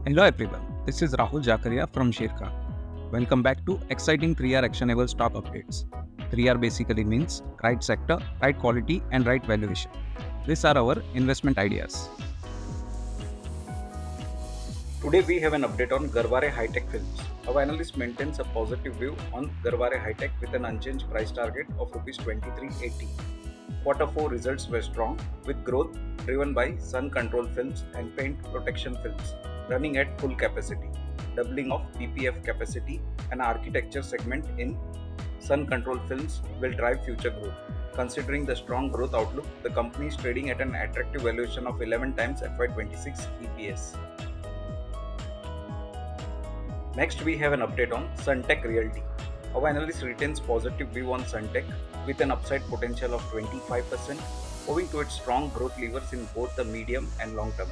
Hello everyone, this is Rahul Jakaria from Sharekhan. Welcome back to exciting 3R actionable stock updates. 3R basically means right sector, right quality and right valuation. These are our investment ideas. Today we have an update on Garware High-Tech Films. Our analyst maintains a positive view on Garware High-Tech with an unchanged price target of Rs 2380. Quarter 4 results were strong, with growth driven by sun control films and paint protection films running at full capacity, doubling of PPF capacity and architecture segment in sun control films will drive future growth. Considering the strong growth outlook, the company is trading at an attractive valuation of 11 times FY26 EPS. Next, we have an update on Sunteck Realty. Our analyst retains positive view on Sunteck with an upside potential of 25%, owing to its strong growth levers in both the medium and long term.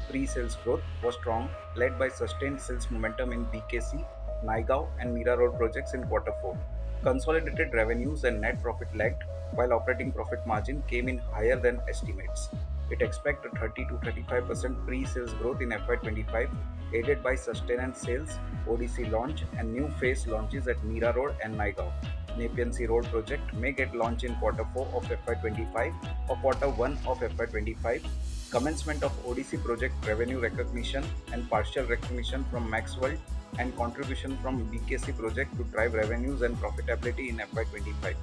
Pre-sales growth was strong, led by sustained sales momentum in BKC, Naigaon and Mira Road projects in quarter 4. Consolidated revenues and net profit lagged, while operating profit margin came in higher than estimates. It expects a 30 to 35% pre-sales growth in FY25, aided by sustained sales, ODC launch, and new phase launches at Mira Road and Naigaon. Nepean Sea Road project may get launched in quarter 4 of FY25 or quarter 1 of FY25. Commencement of ODC project revenue recognition and partial recognition from Maxwell and contribution from BKC project to drive revenues and profitability in FY25.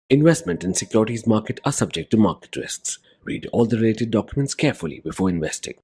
Investment in securities market are subject to market risks. Read all the related documents carefully before investing.